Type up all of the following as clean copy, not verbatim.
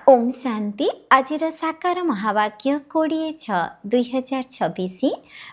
ओम शांति आज साकार महावाक्य 20/6/2026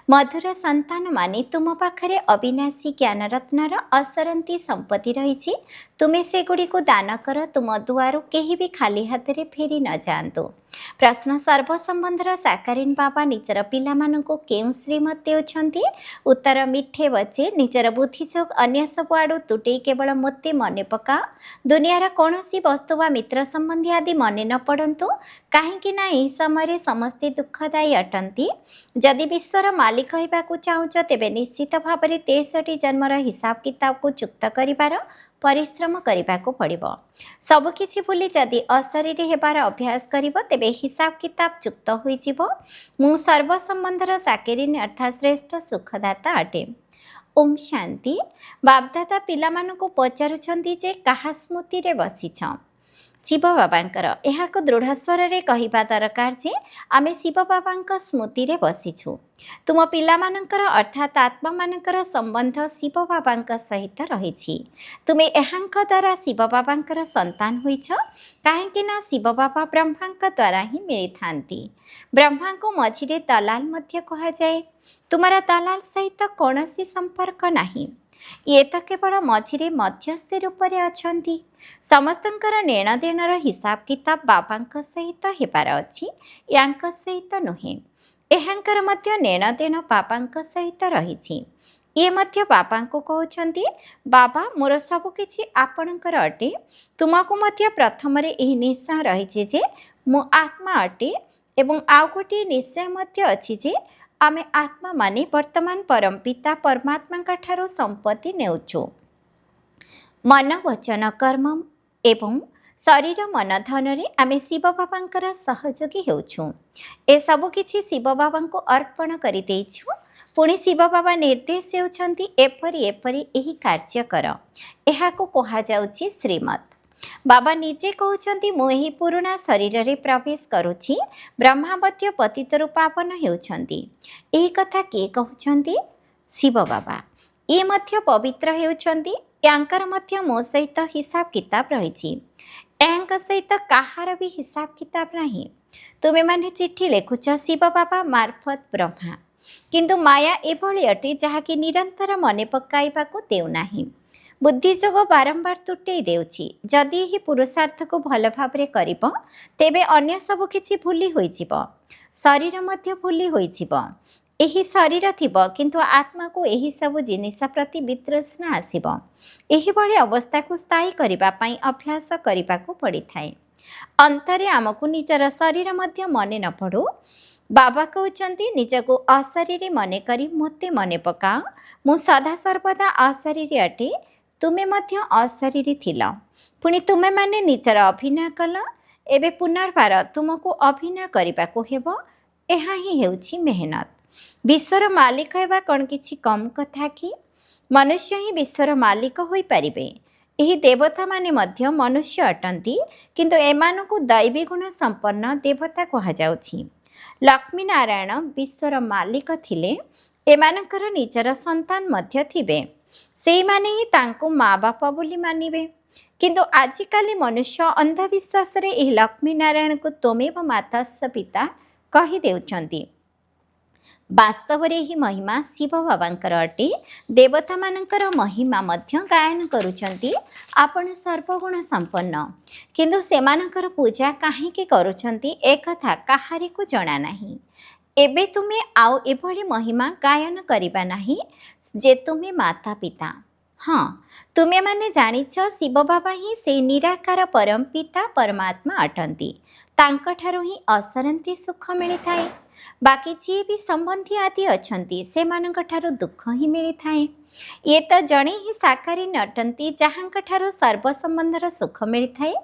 मधुर संतान माने तुम पाखरे अविनाशी ज्ञान रत्नर असरंती संपत्ति रही तुम्हें से गुड़ी को दान कर तुम दुआर कहीं भी खाली हाथ रे फेरी न जातु। प्रश्न सर्वसंबंधर साकारीन बाबा निजर पिलामानंको केउ श्रीमत देउछन्ति? उत्तर मिठे बचे निजर बुद्धिचोक अन्य सब आड़ू तुटे केवल मोते मने पका दुनियार कौनसी वस्तु वा मित्र संबंधी आदि मने न पड़ंतु कहीं यही समय समस्ते दुखदायी अटंती। जदि विश्वर मालिक होइबाकु चाहुछ तेबे निश्चित भाव में 63 जन्मर हिसाब किताब को चुक्त करिबार परिश्रम करिबाकु पड़िबो। सबकिछि भूली जदि अशरीरी हेबार अभ्यास करिबो तेबे हिसाब किताब चुक्त होई जिवो। मु सर्वसंबंधर साकेरिन अर्थात श्रेष्ठ सुखदाता अटे। ओम शांति। बापदादा पिलामानंकु पचारुछन्ति जे काहा स्मृति रे बसिछ? शिव बाबांकर यह दृढ़ स्वर रे कहिबा दरकार जे आमे शिव बाबांक स्मृति रे बसिछु। तुम पिलामानंकर अर्थात आत्मा मानकर संबंध शिव बाबांक सहित रहिछि। तुमे एहांक द्वारा शिव बाबांकर संतान होइछ काहेकि ना शिव बाबा ब्रह्मांक द्वारा ही मिली थांती। ब्रह्मा को मझिरे दलाल मध्य कहा जाए। तुम्हारा दलाल सहित कौनसी संपर्क नहीं, ये तो केवल मझिरे मध्यस्थी रूप से अछंती। समस्तंकर नेण देणर हिसाब किताब बाबांक सहित हेबार अछि, यांक सहित नुहे। एहांकर मध्य नेण देण बाबांक सहित रहिछि। ये मध्य बाबांको कहउछन्ति बाबा मोर सब किछि आपणकर अटे। तुमको मध्य प्रथम रे एही निश्चय रहिछि जे मु आत्मा अटे एवं आउ गोटे निश्चय मध्य अछि जे आमे आत्मा माने वर्तमान परम पिता परमात्मा ठारो संपत्ति नेउछु। मन वचन कर्म एवं शरीर मन धन रे आमे शिव बाबांकर सहयोगी हेउछु। ए सब किछि शिव बाबांको अर्पण करि देइछु। पुणी शिव बाबा निर्देश हेउछन्ति एपरि एपरि एही कार्य कर। एहाको कहा जाउछि श्रीमत। बाबा निजे कहउछन्ति मु एही पुराना शरीर रे प्रवेश करूछि। ब्रह्मा मध्य पतित पावन हेउछन्ति। एही कथा के कहउछन्ति? शिव बाबा। ये मध्य पवित्र हेउछन्ति। यांकर मध्य मो सहित हिसाब किताब रहिछि। यांक सहित काहार भी हिसाब किताब नहीं। तुमे माने चिट्ठी लेखुछ शिव बाबा मार्फत ब्रह्मा, किंतु माया एभली अटे जहाँकि निरंतर मने पकाइबाकु देउ नाही। बुद्धिजोग बारंबार तुटै देउछि। जदि यही पुरुषार्थ को भल भाव करिब तेबे अन्य सब किछि भूली होइजिब। शरीर मध्य भूली होइजिब। एही शरीर थिब किंतु आत्मा को एही सब जिनिस प्रति वितृष्णा आसिब। एही भली अवस्था को स्थायी करिबा पई अभ्यास करिबाकु पड़िथाय। अंतरे आमको निजर शरीर मध्य मने न पड़ो। बाबा कहउछन्ति निजको अशरीरी मने करी मोते मने पकाओ। मु सदा सर्वदा अशरीरी अटे। तुमे मध्य अशरीरी थिल, पुणी तुमे माने निजर अभिनय कल। एबे पुनर्बार तुमको अभिनय करिबाकु हेबो। एहा ही हेउछि मेहनत। विश्वर मालिक हेबा कौन किछि कम कथा कि? मनुष्य ही विश्वर मालिक होई परिबे। एही देवता माने मध्य मनुष्य अटंती, किंतु एमानकु दैवी गुण संपन्न देवता कहा जाउछि। लक्ष्मी नारायण विश्वर मालिक थिले। एमानकर निजर संतान मध्य थिबे। सेई माने ही तांको माँ बापा बोली मानिबे। किंतु आजिकाली मनुष्य अंधविश्वास रे एही लक्ष्मी नारायण को तमेव मातास्य पिता कहि देउछन्ति। वास्तव रे ही महिमा शिव बाबांकर अटे। देवता मानकर महिमा मध्य गायन करुछन्ति आपण सर्वगुण संपन्न, किंतु सेमानकर पूजा काहेकि करुछन्ति एकथा काहारी को जणा नाही। एबे तुमे आउ एभली महिमा गायन करिबा नाही जे तुमे माता पिता। हाँ, तुमे माने जानिछ शिव बाबा ही से निराकार परम पिता परमात्मा अटंती। तांक ठारू ही असरंती सुख मिलिथाए। बाकी जी भी संबंधी आदि अछंती से मानक ठारू दुख ही मिलिथाए। ये तो जणे ही साकारी नटंती जहाँक ठारू सर्व संबंधर सुख मिलिथाए।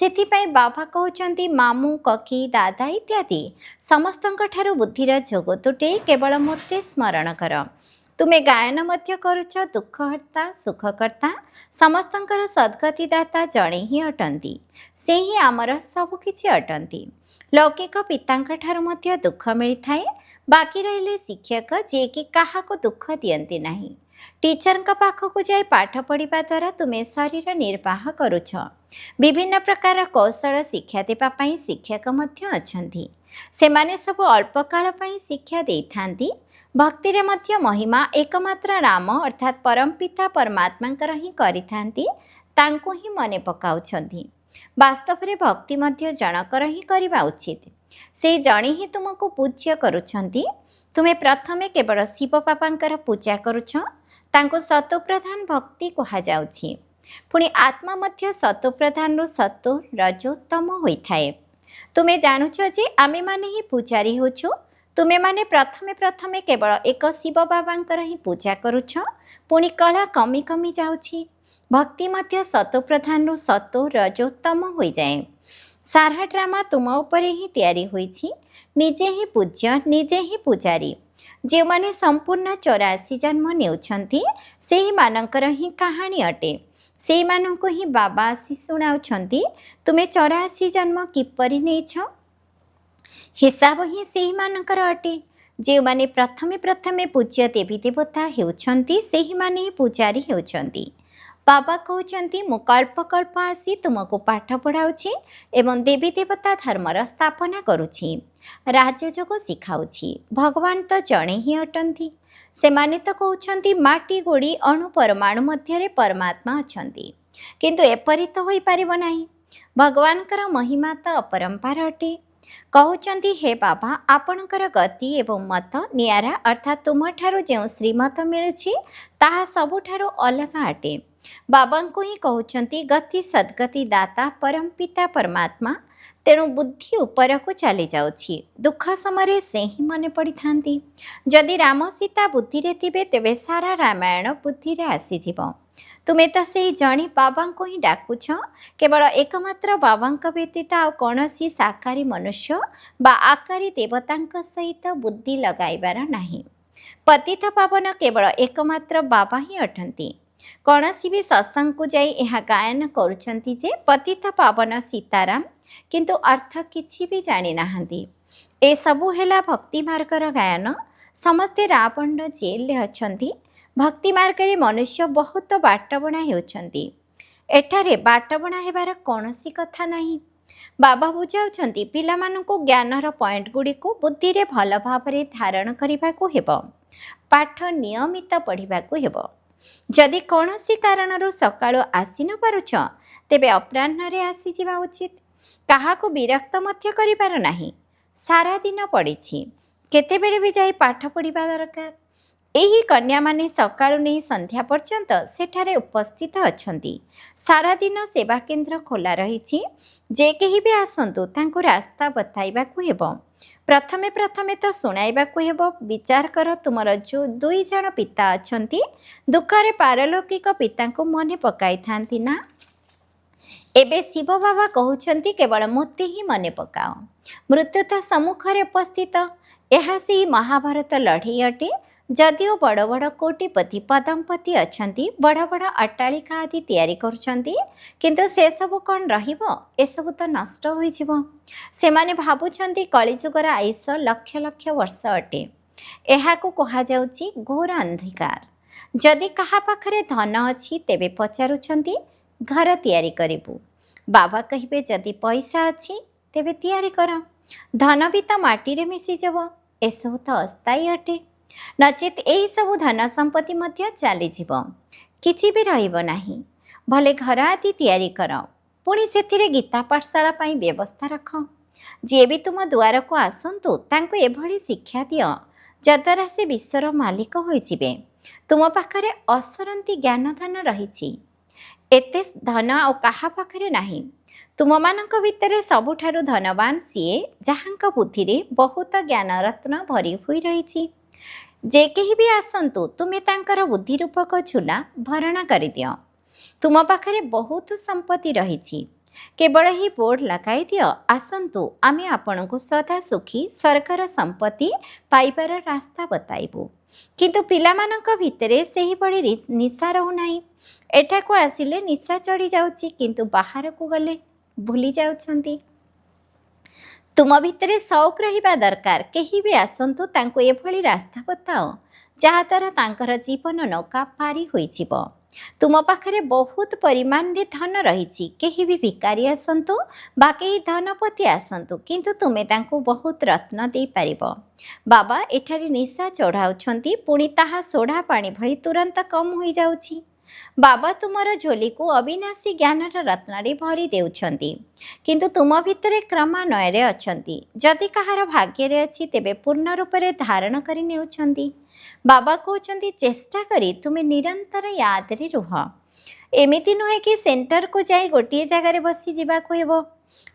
सेथिपाई बाबा कहउछन्ति मामू ककी दादा इत्यादि समस्तंक ठारू बुद्धिर जोग तुटे केवल मोते स्मरण कर। तुमे गायन मध्य करुछ दुखहर्ता सुखकर्ता समस्तंकर सद्गतिदाता जणे ही अटंती। से ही आमर सब किछि अटंती। लौकिक पितांक ठारू मध्य दुख मिलिथाए। बाकी रहिले शिक्षक जे कि काहाको दुख दियंती नाही। टीचरଙ୍କ ପାଖକୁ ଯାଇ ପାଠ ପଢ଼ିବା ଦ୍ୱାରା ତୁମେ ଶରୀର ନିର୍ବାହ କରୁଛ। ବିଭିନ୍ନ ପ୍ରକାର କୌଶଳ ଶିକ୍ଷା ଦେବା ପାଇଁ ଶିକ୍ଷକ ମଧ୍ୟ ଅଛନ୍ତି। ସେମାନେ ସବୁ ଅଳ୍ପ କାଳ ପାଇଁ ଶିକ୍ଷା ଦେଇଥାନ୍ତି। ଭକ୍ତିରେ ମଧ୍ୟ ମହିମା ଏକମାତ୍ର ରାମ ଅର୍ଥାତ୍ ପରମପିତା ପରମାତ୍ମାଙ୍କର ହିଁ କରିଥାନ୍ତି। ତାଙ୍କୁ ହିଁ ମନେ ପକାଉଛନ୍ତି। ବାସ୍ତବରେ ଭକ୍ତି ମଧ୍ୟ ଜଣକର ହିଁ କରିବା ଉଚିତ। ସେଇ ଜଣେ ହିଁ ତୁମକୁ ପୂଜ୍ୟ କରୁଛନ୍ତି। ତୁମେ ପ୍ରଥମେ କେବଳ ଶିବ ବାବାଙ୍କର ପୂଜା କରୁଛ। ତାଙ୍କୁ ସତୋପ୍ରଧାନ ଭକ୍ତି କୁହାଯାଉଛି। ପୁଣି ଆତ୍ମା ମଧ୍ୟ ସତୋପ୍ରଧାନରୁ ସତୋ ରଜ ତମ ହୋଇଥାଏ। ତୁମେ ଜାଣୁଛ ଯେ ଆମେମାନେ ହିଁ ପୂଜାରୀ ହେଉଛୁ। ତୁମେମାନେ ପ୍ରଥମେ କେବଳ ଏକ ଶିବ ବାବାଙ୍କର ହିଁ ପୂଜା କରୁଛ। ପୁଣି କଳା କମି କମି ଯାଉଛି। ଭକ୍ତି ମଧ୍ୟ ସତୋପ୍ରଧାନରୁ ସତୋ ରଜୋତ୍ତମ ହୋଇଯାଏ। ସାରା ଡ୍ରାମା ତୁମ ଉପରେ ହିଁ ତିଆରି ହୋଇଛି। ନିଜେ ହିଁ ପୂଜ୍ୟ, ନିଜେ ହିଁ ପୂଜାରୀ। ଯେଉଁମାନେ ସମ୍ପୂର୍ଣ୍ଣ 84 ଜନ୍ମ ନେଉଛନ୍ତି ସେହିମାନଙ୍କର ହିଁ କାହାଣୀ ଅଟେ। ସେଇମାନଙ୍କୁ ହିଁ ବାବା ଆସି ଶୁଣାଉଛନ୍ତି ତୁମେ 84 ଜନ୍ମ କିପରି ନେଇଛ। ହିସାବ ହିଁ ସେହିମାନଙ୍କର ଅଟେ। ଯେଉଁମାନେ ପ୍ରଥମେ ପୂଜ୍ୟ ଦେବୀ ଦେବତା ହେଉଛନ୍ତି ସେହିମାନେ ହିଁ ପୂଜାରୀ ହେଉଛନ୍ତି। ବାବା କହୁଛନ୍ତି ମୁଁ କଳ୍ପ କଳ୍ପ ଆସି ତୁମକୁ ପାଠ ପଢ଼ାଉଛି ଏବଂ ଦେବୀ ଦେବତା ଧର୍ମର ସ୍ଥାପନା କରୁଛି, ରାଜଯୋଗ ଶିଖାଉଛି। ଭଗବାନ ତ ଜଣେ ହିଁ ଅଟନ୍ତି। ସେମାନେ ତ କହୁଛନ୍ତି ମାଟି ଗୋଡ଼ି ଅଣୁ ପରମାଣୁ ମଧ୍ୟରେ ପରମାତ୍ମା ଅଛନ୍ତି, କିନ୍ତୁ ଏପରି ତ ହୋଇପାରିବ ନାହିଁ। ଭଗବାନଙ୍କର ମହିମା ତ ଅପରମ୍ପାର ଅଟେ। କହୁଛନ୍ତି ହେ ବାବା, ଆପଣଙ୍କର ଗତି ଏବଂ ମତ ନିଆରା, ଅର୍ଥାତ୍ ତୁମଠାରୁ ଯେଉଁ ଶ୍ରୀମତ ମିଳୁଛି ତାହା ସବୁଠାରୁ ଅଲଗା ଅଟେ। ବାବାଙ୍କୁ ହିଁ କହୁଛନ୍ତି ଗତି ସଦ୍ଗତି ଦାତା ପରମପିତା ପରମାତ୍ମା। ତେଣୁ ବୁଦ୍ଧି ଉପରକୁ ଚାଲିଯାଉଛି। ଦୁଃଖ ସମୟରେ ସେ ହିଁ ମନେ ପଡ଼ିଥାନ୍ତି। ଯଦି ରାମ ସୀତା ବୁଦ୍ଧିରେ ଥିବେ ତେବେ ସାରା ରାମାୟଣ ବୁଦ୍ଧିରେ ଆସିଯିବ। ତୁମେ ତ ସେଇ ଜଣେ ବାବାଙ୍କୁ ହିଁ ଡାକୁଛ। କେବଳ ଏକମାତ୍ର ବାବାଙ୍କ ବ୍ୟତୀତ ଆଉ କୌଣସି ସାକାରୀ ମନୁଷ୍ୟ ବା ଆକାରୀ ଦେବତାଙ୍କ ସହିତ ବୁଦ୍ଧି ଲଗାଇବାର ନାହିଁ। ପତିତ ପାବନ କେବଳ ଏକମାତ୍ର ବାବା ହିଁ ଅଟନ୍ତି। କୌଣସି ବି ସତ୍ସଙ୍ଗକୁ ଯାଇ ଏହା ଗାୟନ କରୁଛନ୍ତି ଯେ ପତିତ ପାବନ ସୀତାରାମ, କିନ୍ତୁ ଅର୍ଥ କିଛି ବି ଜାଣିନାହାନ୍ତି। ଏସବୁ ହେଲା ଭକ୍ତି ମାର୍ଗର ଗାୟନ। ସମସ୍ତେ ରାବଣ ଜେଲରେ ଅଛନ୍ତି। ଭକ୍ତି ମାର୍ଗରେ ମନୁଷ୍ୟ ବହୁତ ବାଟବଣା ହେଉଛନ୍ତି। ଏଠାରେ ବାଟବଣା ହେବାର କୌଣସି କଥା ନାହିଁ। ବାବା ବୁଝାଉଛନ୍ତି ପିଲାମାନଙ୍କୁ ଜ୍ଞାନର ପଏଣ୍ଟ ଗୁଡ଼ିକୁ ବୁଦ୍ଧିରେ ଭଲ ଭାବରେ ଧାରଣ କରିବାକୁ ହେବ। ପାଠ ନିୟମିତ ପଢ଼ିବାକୁ ହେବ। ଯଦି କୌଣସି କାରଣରୁ ସକାଳୁ ଆସି ନ ପାରୁଛ ତେବେ ଅପରାହ୍ନରେ ଆସିଯିବା ଉଚିତ। କାହାକୁ ବିରକ୍ତ ମଧ୍ୟ କରିବାର ନାହିଁ। ସାରା ଦିନ ପଡ଼ିଛି, କେତେବେଳେ ବି ଯାଇ ପାଠ ପଢ଼ିବା ଦରକାର। ଏହି କନ୍ୟାମାନେ ସକାଳୁ ନେଇ ସନ୍ଧ୍ୟା ପର୍ଯ୍ୟନ୍ତ ସେଠାରେ ଉପସ୍ଥିତ ଅଛନ୍ତି। ସାରାଦିନ ସେବା କେନ୍ଦ୍ର ଖୋଲା ରହିଛି। ଯେ କେହି ବି ଆସନ୍ତୁ ତାଙ୍କୁ ରାସ୍ତା ବତାଇବାକୁ ହେବ। ପ୍ରଥମେ ତ ଶୁଣାଇବାକୁ ହେବ। ବିଚାର କର, ତୁମର ଯେଉଁ 2 ଜଣ ପିତା ଅଛନ୍ତି ଦୁଃଖରେ ପାରଲୌକିକ ପିତାଙ୍କୁ ମନେ ପକାଇଥାନ୍ତି ନା? ଏବେ ଶିବ ବାବା କହୁଛନ୍ତି କେବଳ ମୋତେ ହିଁ ମନେ ପକାଅ। ମୃତ୍ୟୁ ତ ସମ୍ମୁଖରେ ଉପସ୍ଥିତ। ଏହା ସେହି ମହାଭାରତ ଲଢ଼େଇ ଅଟେ। ଯଦିଓ ବଡ଼ ବଡ଼ କୋଟିପତି ପଦମ୍ପତି ଅଛନ୍ତି, ବଡ଼ ବଡ଼ ଅଟ୍ଟାଳିକା ଆଦି ତିଆରି କରୁଛନ୍ତି, କିନ୍ତୁ ସେସବୁ କ'ଣ ରହିବ? ଏସବୁ ତ ନଷ୍ଟ ହୋଇଯିବ। ସେମାନେ ଭାବୁଛନ୍ତି କଳିଯୁଗର ଆୟୁଷ ଲକ୍ଷ ଲକ୍ଷ ବର୍ଷ ଅଟେ। ଏହାକୁ କୁହାଯାଉଛି ଘୋର ଅନ୍ଧକାର। ଯଦି କାହା ପାଖରେ ଧନ ଅଛି ତେବେ ପଚାରୁଛନ୍ତି ଘର ତିଆରି କରିବୁ। ବାବା କହିବେ ଯଦି ପଇସା ଅଛି ତେବେ ତିଆରି କର। ଧନ ବି ତ ମାଟିରେ ମିଶିଯିବ। ଏସବୁ ତ ଅସ୍ଥାୟୀ ଅଟେ। ନଚେତ୍ ଏହିସବୁ ଧନ ସମ୍ପତ୍ତି ମଧ୍ୟ ଚାଲିଯିବ, କିଛି ବି ରହିବ ନାହିଁ। ଭଲେ ଘର ଆଦି ତିଆରି କର, ପୁଣି ସେଥିରେ ଗୀତା ପାଠଶାଳା ପାଇଁ ବ୍ୟବସ୍ଥା ରଖ। ଯିଏ ବି ତୁମ ଦୁଆରକୁ ଆସନ୍ତୁ ତାଙ୍କୁ ଏଭଳି ଶିକ୍ଷା ଦିଅ ଯଦ୍ୱାରା ସେ ବିଶ୍ୱର ମାଲିକ ହୋଇଯିବେ। ତୁମ ପାଖରେ ଅସରନ୍ତି ଜ୍ଞାନ ଧନ ରହିଛି। ଏତେ ଧନ ଆଉ କାହା ପାଖରେ ନାହିଁ। ତୁମମାନଙ୍କ ଭିତରେ ସବୁଠାରୁ ଧନବାନ ସିଏ ଯାହାଙ୍କ ବୁଦ୍ଧିରେ ବହୁତ ଜ୍ଞାନରତ୍ନ ଭରି ହୋଇ ରହିଛି। ଯେ କେହି ବି ଆସନ୍ତୁ ତୁମେ ତାଙ୍କର ବୁଦ୍ଧି ରୂପକ ଝୁଲା ଭରଣା କରିଦିଅ। ତୁମ ପାଖରେ ବହୁତ ସମ୍ପତ୍ତି ରହିଛି। କେବଳ ଏହି ବୋର୍ଡ଼ ଲଗାଇ ଦିଅ, ଆସନ୍ତୁ ଆମେ ଆପଣଙ୍କୁ ସଦା ସୁଖୀ ସ୍ୱର୍ଗର ସମ୍ପତ୍ତି ପାଇବାର ରାସ୍ତା ବତାଇବୁ। କିନ୍ତୁ ପିଲାମାନଙ୍କ ଭିତରେ ସେହିଭଳି ନିଶା ରହୁନାହିଁ। ଏଠାକୁ ଆସିଲେ ନିଶା ଚଢ଼ି ଯାଉଛି, କିନ୍ତୁ ବାହାରକୁ ଗଲେ ଭୁଲି ଯାଉଛନ୍ତି। ତୁମ ଭିତରେ ସଉକ ରହିବା ଦରକାର। କେହି ବି ଆସନ୍ତୁ ତାଙ୍କୁ ଏଭଳି ରାସ୍ତା ବତାଅ ଯାହାଦ୍ୱାରା ତାଙ୍କର ଜୀବନ ନୌକା ପାରି ହୋଇଯିବ। ତୁମ ପାଖରେ ବହୁତ ପରିମାଣରେ ଧନ ରହିଛି। କେହି ବି ଭିକାରୀ ଆସନ୍ତୁ ବା କେହି ଧନପତି ଆସନ୍ତୁ, କିନ୍ତୁ ତୁମେ ତାଙ୍କୁ ବହୁତ ରତ୍ନ ଦେଇପାରିବ। ବାବା ଏଠାରେ ନିଶା ଚଢ଼ାଉଛନ୍ତି, ପୁଣି ତାହା ସୋଢ଼ା ପାଣି ଭଳି ତୁରନ୍ତ କମ୍ ହୋଇଯାଉଛି। ବାବା ତୁମର ଝୋଲିକୁ ଅବିନାଶୀ ଜ୍ଞାନର ରତ୍ନରେ ଭରି ଦେଉଛନ୍ତି, କିନ୍ତୁ ତୁମ ଭିତରେ କ୍ରମାନ୍ୱୟରେ ଅଛନ୍ତି। ଯଦି କାହାର ଭାଗ୍ୟରେ ଅଛି ତେବେ ପୂର୍ଣ୍ଣ ରୂପରେ ଧାରଣ କରି ନେଉଛନ୍ତି। ବାବା କହୁଛନ୍ତି ଚେଷ୍ଟା କରି ତୁମେ ନିରନ୍ତର ୟାଦରେ ରୁହ। ଏମିତି ନୁହେଁ କି ସେଣ୍ଟରକୁ ଯାଇ ଗୋଟିଏ ଜାଗାରେ ବସି ଯିବାକୁ ହେବ।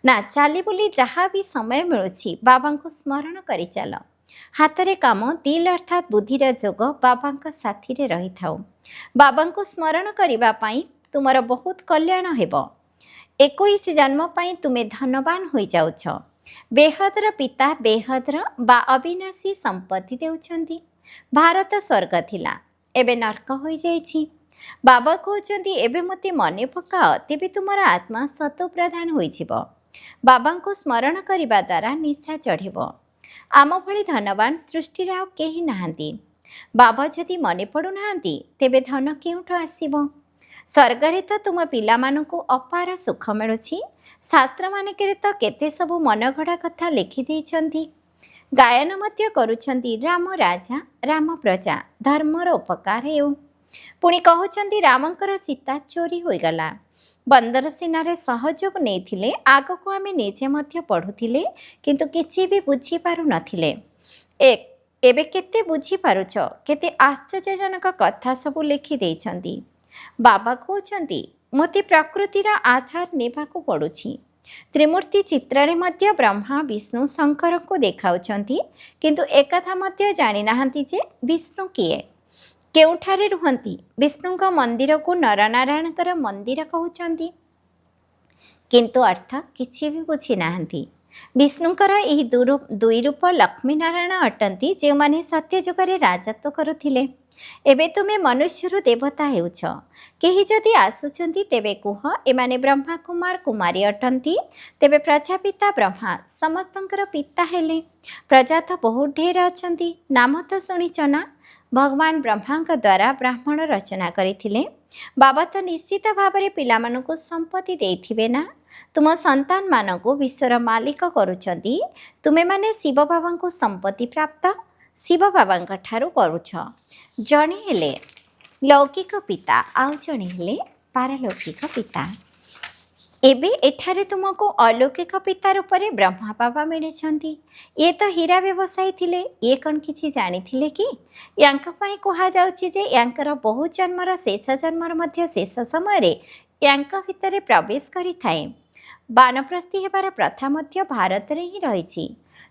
ନା, ଚାଲି ବୁଲି ଯାହା ବି ସମୟ ମିଳୁଛି ବାବାଙ୍କୁ ସ୍ମରଣ କରି ଚାଲ। ହାତରେ କାମ, ଦିଲ୍ ଅର୍ଥାତ୍ ବୁଦ୍ଧିର ଯୋଗ ବାବାଙ୍କ ସାଥିରେ ରହିଥାଉ। ବାବାଙ୍କୁ ସ୍ମରଣ କରିବା ପାଇଁ ତୁମର ବହୁତ କଲ୍ୟାଣ ହେବ। 21 ଜନ୍ମ ପାଇଁ ତୁମେ ଧନବାନ ହୋଇଯାଉଛ। ବେହଦର ପିତା ବେହଦର ବା ଅବିନାଶୀ ସମ୍ପତ୍ତି ଦେଉଛନ୍ତି। ଭାରତ ସ୍ୱର୍ଗ ଥିଲା, ଏବେ ନର୍କ ହୋଇଯାଇଛି। ବାବା କହୁଛନ୍ତି ଏବେ ମୋତେ ମନେ ପକାଅ, ତେବେ ତୁମର ଆତ୍ମା ସତୋପ୍ରଧାନ ହୋଇଯିବ। ବାବାଙ୍କୁ ସ୍ମରଣ କରିବା ଦ୍ୱାରା ନିଶା ଚଢ଼ିବ। ଆମ ଭଳି ଧନବାନ ସୃଷ୍ଟିରେ ଆଉ କେହି ନାହାନ୍ତି। ବାବା ଯଦି ମନେ ପଡ଼ୁନାହାନ୍ତି ତେବେ ଧନ କେଉଁଠୁ ଆସିବ? ସ୍ୱର୍ଗରେ ତ ତୁମ ପିଲାମାନଙ୍କୁ ଅପାର ସୁଖ ମିଳୁଛି। ଶାସ୍ତ୍ରମାନଙ୍କରେ ତ କେତେ ସବୁ ମନଗଢ଼ା କଥା ଲେଖିଦେଇଛନ୍ତି। ଗାୟନ ମଧ୍ୟ କରୁଛନ୍ତି, ରାମ ରାଜା ରାମ ପ୍ରଜା, ଧର୍ମର ଉପକାର ହେଉ। ପୁଣି କହୁଛନ୍ତି ରାମଙ୍କର ସୀତା ଚୋରି ହୋଇଗଲା। ବନ୍ଦର ସେନାରେ ସହଯୋଗ ନେଇଥିଲେ। ଆଗକୁ ଆମେ ନିଜେ ମଧ୍ୟ ପଢ଼ୁଥିଲେ, କିନ୍ତୁ କିଛି ବି ବୁଝିପାରୁନଥିଲେ। ଏବେ କେତେ ବୁଝିପାରୁଛ। କେତେ ଆଶ୍ଚର୍ଯ୍ୟଜନକ କଥା ସବୁ ଲେଖିଦେଇଛନ୍ତି। ବାବା କହୁଛନ୍ତି ମୋତେ ପ୍ରକୃତିର ଆଧାର ନେବାକୁ ପଡ଼ୁଛି। ତ୍ରିମୂର୍ତ୍ତି ଚିତ୍ରରେ ମଧ୍ୟ ବ୍ରହ୍ମା ବିଷ୍ଣୁ ଶଙ୍କରଙ୍କୁ ଦେଖାଉଛନ୍ତି, କିନ୍ତୁ ଏକଥା ମଧ୍ୟ ଜାଣିନାହାନ୍ତି ଯେ ବିଷ୍ଣୁ କିଏ, କେଉଁଠାରେ ରୁହନ୍ତି। ବିଷ୍ଣୁଙ୍କ ମନ୍ଦିରକୁ ନରନାରାୟଣଙ୍କର ମନ୍ଦିର କହୁଛନ୍ତି, କିନ୍ତୁ ଅର୍ଥ କିଛି ବି ବୁଝିନାହାନ୍ତି। ବିଷ୍ଣୁଙ୍କର ଏହି ଦୁଇ ରୂପ ଲକ୍ଷ୍ମୀ ନାରାୟଣ ଅଟନ୍ତି, ଯେଉଁମାନେ ସତ୍ୟଯୁଗରେ ରାଜତ୍ୱ କରୁଥିଲେ। ଏବେ ତୁମେ ମନୁଷ୍ୟରୁ ଦେବତା ହେଉଛ। କେହି ଯଦି ଆସୁଛନ୍ତି ତେବେ କୁହ ଏମାନେ ବ୍ରହ୍ମା କୁମାର କୁମାରୀ ଅଟନ୍ତି। ତେବେ ପ୍ରଜାପିତା ବ୍ରହ୍ମା ସମସ୍ତଙ୍କର ପିତା ହେଲେ। ପ୍ରଜା ତ ବହୁତ ଢେର ଅଛନ୍ତି। ନାମ ତ ଶୁଣିଛ ନା? ଭଗବାନ ବ୍ରହ୍ମାଙ୍କ ଦ୍ୱାରା ବ୍ରାହ୍ମଣ ରଚନା କରିଥିଲେ। ବାବା ତ ନିଶ୍ଚିତ ଭାବରେ ପିଲାମାନଙ୍କୁ ସମ୍ପତ୍ତି ଦେଇଥିବେ ନା? ତୁମ ସନ୍ତାନମାନଙ୍କୁ ବିଶ୍ୱର ମାଲିକ କରୁଛନ୍ତି। ତୁମେମାନେ ଶିବ ବାବାଙ୍କୁ ସମ୍ପତ୍ତି ପ୍ରାପ୍ତ ଶିବ ବାବାଙ୍କ ଠାରୁ କରୁଛ। ଜଣେ ହେଲେ ଲୌକିକ ପିତା, ଆଉ ଜଣେ ହେଲେ ପାରଲୌକିକ ପିତା। ଏବେ ଏଠାରେ ତୁମକୁ ଅଲୌକିକ ପିତା ରୂପରେ ବ୍ରହ୍ମା ବାବା ମିଳିଛନ୍ତି। ଇଏ ତ ହୀରା ବ୍ୟବସାୟୀ ଥିଲେ। ଇଏ କ'ଣ କିଛି ଜାଣିଥିଲେ କି? ୟାଙ୍କ ପାଇଁ କୁହାଯାଉଛି ଯେ ୟାଙ୍କର ବହୁ ଜନ୍ମର ଶେଷ ଜନ୍ମର ମଧ୍ୟ ଶେଷ ସମୟରେ ୟାଙ୍କ ଭିତରେ ପ୍ରବେଶ କରିଥାଏ। ବାନପ୍ରସ୍ଥୀ ହେବାର ପ୍ରଥା ମଧ୍ୟ ଭାରତରେ ହିଁ ରହିଛି।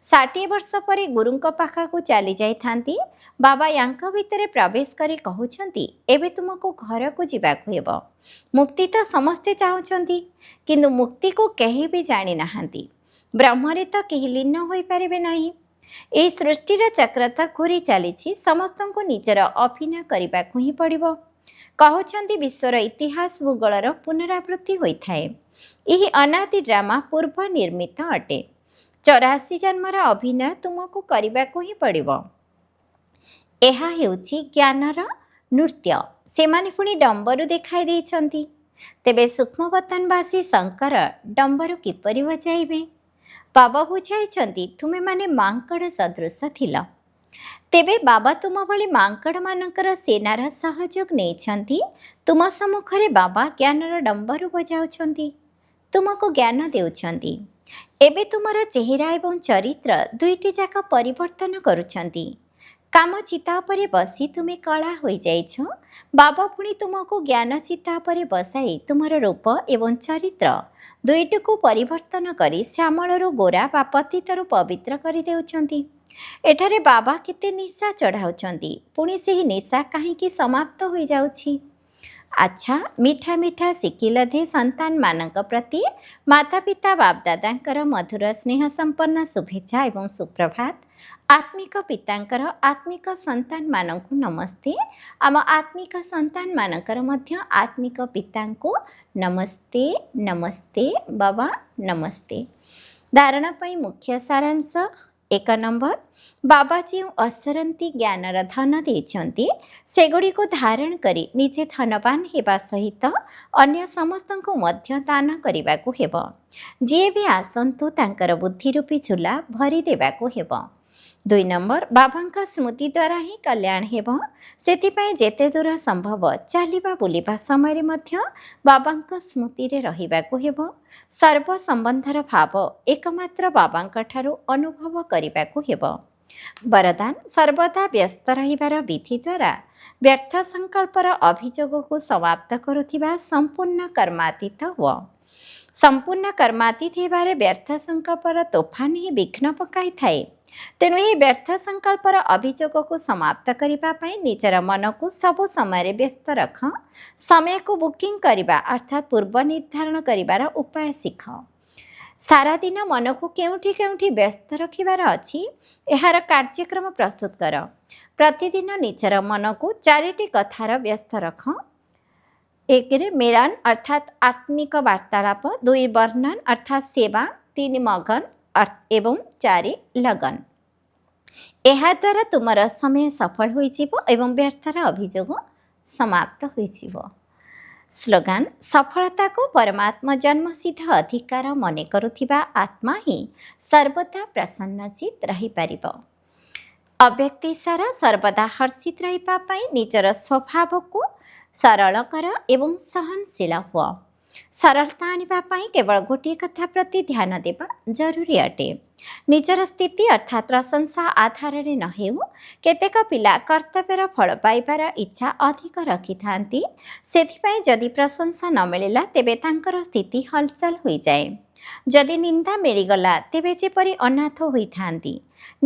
60 ବର୍ଷ ପରେ ଗୁରୁଙ୍କ ପାଖକୁ ଚାଲି ଯାଇଥାନ୍ତି। ବାବା ୟାଙ୍କ ଭିତରେ ପ୍ରବେଶ କରି କହୁଛନ୍ତି ଏବେ ତୁମକୁ ଘରକୁ ଯିବାକୁ ହେବ। ମୁକ୍ତି ତ ସମସ୍ତେ ଚାହୁଁଛନ୍ତି, କିନ୍ତୁ ମୁକ୍ତିକୁ କେହି ବି ଜାଣିନାହାନ୍ତି। ବ୍ରହ୍ମରେ ତ କେହି ଲୀନ ହୋଇପାରିବେ ନାହିଁ। ଏହି ସୃଷ୍ଟିର ଚକ୍ର ତ ଘୁରି ଚାଲିଛି। ସମସ୍ତଙ୍କୁ ନିଜର ଅଭିନୟ କରିବାକୁ ହିଁ ପଡ଼ିବ। କହୁଛନ୍ତି ବିଶ୍ୱର ଇତିହାସ ଭୂଗୋଳର ପୁନରାବୃତ୍ତି ହୋଇଥାଏ। ଏହି ଅନାଦି ଡ୍ରାମା ପୂର୍ବ ନିର୍ମିତ ଅଟେ। 84 ଜନ୍ମର ଅଭିନୟ ତୁମକୁ କରିବାକୁ ହିଁ ପଡ଼ିବ। ଏହା ହେଉଛି ଜ୍ଞାନର ନୃତ୍ୟ। ସେମାନେ ପୁଣି ଡମ୍ବରୁ ଦେଖାଇ ଦେଇଛନ୍ତି। ତେବେ ସୂକ୍ଷ୍ମବତନବାସୀ ଶଙ୍କର ଡମ୍ବରୁ କିପରି ବଜାଇବେ? ବାବା ବୁଝାଇଛନ୍ତି ତୁମେମାନେ ମାଙ୍କଡ଼ ସଦୃଶ ଥିଲ। ତେବେ ବାବା ତୁମ ଭଳି ମାଙ୍କଡ଼ମାନଙ୍କର ସେନାର ସହଯୋଗ ନେଇଛନ୍ତି। ତୁମ ସମ୍ମୁଖରେ ବାବା ଜ୍ଞାନର ଡମ୍ବରୁ ବଜାଉଛନ୍ତି, ତୁମକୁ ଜ୍ଞାନ ଦେଉଛନ୍ତି। ଏବେ ତୁମର ଚେହେରା ଏବଂ ଚରିତ୍ର ଦୁଇଟି ଯାକ ପରିବର୍ତ୍ତନ କରୁଛନ୍ତି। କାମ ଚିତା ଉପରେ ବସି ତୁମେ କଳା ହୋଇଯାଇଛ। ବାବା ପୁଣି ତୁମକୁ ଜ୍ଞାନ ଚିତା ଉପରେ ବସାଇ ତୁମର ରୂପ ଏବଂ ଚରିତ୍ର ଦୁଇଟିକୁ ପରିବର୍ତ୍ତନ କରି ଶ୍ୟାମଳରୁ ଗୋରା ବା ପତିତରୁ ପବିତ୍ର କରିଦେଉଛନ୍ତି। ଏଠାରେ ବାବା କେତେ ନିଶା ଚଢ଼ାଉଛନ୍ତି, ପୁଣି ସେହି ନିଶା କାହିଁକି ସମାପ୍ତ ହୋଇଯାଉଛି? ଆଚ୍ଛା, ମିଠା ମିଠା ଶିଖିଲଧେ ସନ୍ତାନମାନଙ୍କ ପ୍ରତି ମାତା ପିତା ବାପଦାଦାଙ୍କର ମଧୁର ସ୍ନେହ ସମ୍ପନ୍ନ ଶୁଭେଚ୍ଛା ଏବଂ ସୁପ୍ରଭାତ। ଆତ୍ମିକ ପିତାଙ୍କର ଆତ୍ମିକ ସନ୍ତାନମାନଙ୍କୁ ନମସ୍ତେ। ଆମ ଆତ୍ମିକ ସନ୍ତାନମାନଙ୍କର ମଧ୍ୟ ଆତ୍ମିକ ପିତାଙ୍କୁ ନମସ୍ତେ। ନମସ୍ତେ ବାବା, ନମସ୍ତେ। ଧାରଣା ପାଇଁ ମୁଖ୍ୟ ସାରାଂଶ, ଏକ ନମ୍ବର, ବାବା ଯେଉଁ ଅସରନ୍ତି ଜ୍ଞାନର ଧନ ଦେଇଛନ୍ତି ସେଗୁଡ଼ିକୁ ଧାରଣ କରି ନିଜେ ଧନବାନ ହେବା ସହିତ ଅନ୍ୟ ସମସ୍ତଙ୍କୁ ମଧ୍ୟ ଦାନ କରିବାକୁ ହେବ। ଯିଏ ବି ଆସନ୍ତୁ ତାଙ୍କର ବୁଦ୍ଧି ରୂପୀ ଝୁଲା ଭରି ଦେବାକୁ ହେବ। 2 ନମ୍ବର, ବାବାଙ୍କ ସ୍ମୃତି ଦ୍ୱାରା ହିଁ କଲ୍ୟାଣ ହେବ। ସେଥିପାଇଁ ଯେତେ ଦୂର ସମ୍ଭବ ଚାଲିବା ବୁଲିବା ସମୟରେ ମଧ୍ୟ ବାବାଙ୍କ ସ୍ମୃତିରେ ରହିବାକୁ ହେବ। ସର୍ବ ସମ୍ବନ୍ଧର ଭାବ ଏକମାତ୍ର ବାବାଙ୍କ ଠାରୁ ଅନୁଭବ କରିବାକୁ ହେବ। ବରଦାନ, ସର୍ବଦା ବ୍ୟସ୍ତ ରହିବାର ବିଧି ଦ୍ୱାରା ବ୍ୟର୍ଥ ସଂକଳ୍ପର ଅଭିଯୋଗକୁ ସମାପ୍ତ କରୁଥିବା ସମ୍ପୂର୍ଣ୍ଣ କର୍ମାତୀତ ହୁଅ। ସମ୍ପୂର୍ଣ୍ଣ କର୍ମାତୀତ ହେବାରେ ବ୍ୟର୍ଥ ସଂକଳ୍ପର ତୋଫାନ ହିଁ ବିଘ୍ନ ପକାଇଥାଏ। ତେଣୁ ଏହି ବ୍ୟର୍ଥ ସଂକଳ୍ପର ଅଭିଯୋଗକୁ ସମାପ୍ତ କରିବା ପାଇଁ ନିଜର ମନକୁ ସବୁ ସମୟରେ ବ୍ୟସ୍ତ ରଖ। ସମୟକୁ ବୁକିଂ କରିବା ଅର୍ଥାତ୍ ପୂର୍ବ ନିର୍ଦ୍ଧାରଣ କରିବାର ଉପାୟ ଶିଖ। ସାରାଦିନ ମନକୁ କେଉଁଠି କେଉଁଠି ବ୍ୟସ୍ତ ରଖିବାର ଅଛି, ଏହାର କାର୍ଯ୍ୟକ୍ରମ ପ୍ରସ୍ତୁତ କର। ପ୍ରତିଦିନ ନିଜର ମନକୁ 4ଟି କଥାର ବ୍ୟସ୍ତ ରଖ। 1 ମିଳନ ଅର୍ଥାତ୍ ଆତ୍ମିକ ବାର୍ତ୍ତାଳାପ, 2 ବର୍ଣ୍ଣନ ଅର୍ଥାତ୍ ସେବା, 3 ମଗନ ଏବଂ 4 ଲଗନ। ଏହାଦ୍ୱାରା ତୁମର ସମୟ ସଫଳ ହୋଇଯିବ ଏବଂ ବ୍ୟର୍ଥର ଅଭିଯୋଗ ସମାପ୍ତ ହୋଇଯିବ। ସ୍ଲୋଗାନ, ସଫଳତାକୁ ପରମାତ୍ମା ଜନ୍ମସିଦ୍ଧ ଅଧିକାର ମନେ କରୁଥିବା ଆତ୍ମା ହିଁ ସର୍ବଦା ପ୍ରସନ୍ନଚିତ ରହିପାରିବ। ଅବ୍ୟକ୍ତ ଈଶ୍ୱର ସର୍ବଦା ହର୍ଷିତ ରହିବା ପାଇଁ ନିଜର ସ୍ୱଭାବକୁ ସରଳ କର ଏବଂ ସହନଶୀଳ ହୁଅ। ସରଳତା ଆଣିବା ପାଇଁ କେବଳ ଗୋଟିଏ କଥା ପ୍ରତି ଧ୍ୟାନ ଦେବା ଜରୁରୀ ଅଟେ। ନିଜର ସ୍ଥିତି ଅର୍ଥାତ୍ ପ୍ରଶଂସା ଆଧାରରେ ନ ହେଉ। କେତେକ ପିଲା କର୍ତ୍ତବ୍ୟର ଫଳ ପାଇବାର ଇଚ୍ଛା ଅଧିକ ରଖିଥାନ୍ତି। ସେଥିପାଇଁ ଯଦି ପ୍ରଶଂସା ନ ମିଳିଲା ତେବେ ତାଙ୍କର ସ୍ଥିତି ହଲଚଲ ହୋଇଯାଏ। ଯଦି ନିନ୍ଦା ମିଳିଗଲା ତେବେ ଯେପରି ଅନାଥ ହୋଇଥାନ୍ତି।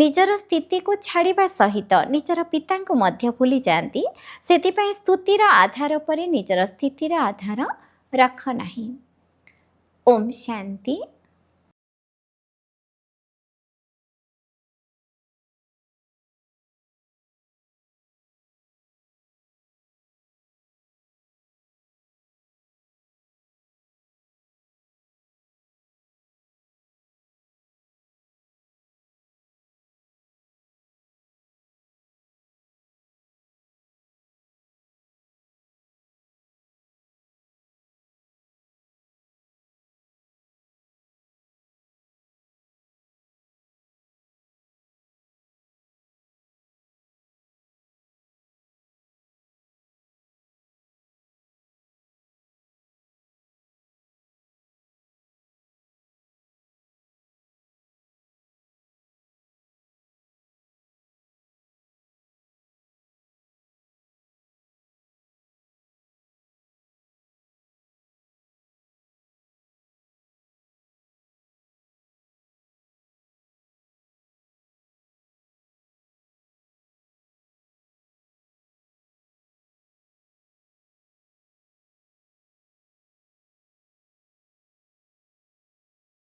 ନିଜର ସ୍ଥିତିକୁ ଛାଡ଼ିବା ସହିତ ନିଜର ପିତାଙ୍କୁ ମଧ୍ୟ ଭୁଲି ଯାଆନ୍ତି। ସେଥିପାଇଁ ସ୍ତୁତିର ଆଧାର ଉପରେ ନିଜର ସ୍ଥିତିର ଆଧାର ରଖ ନାହିଁ। ଓମ୍ ଶାନ୍ତି।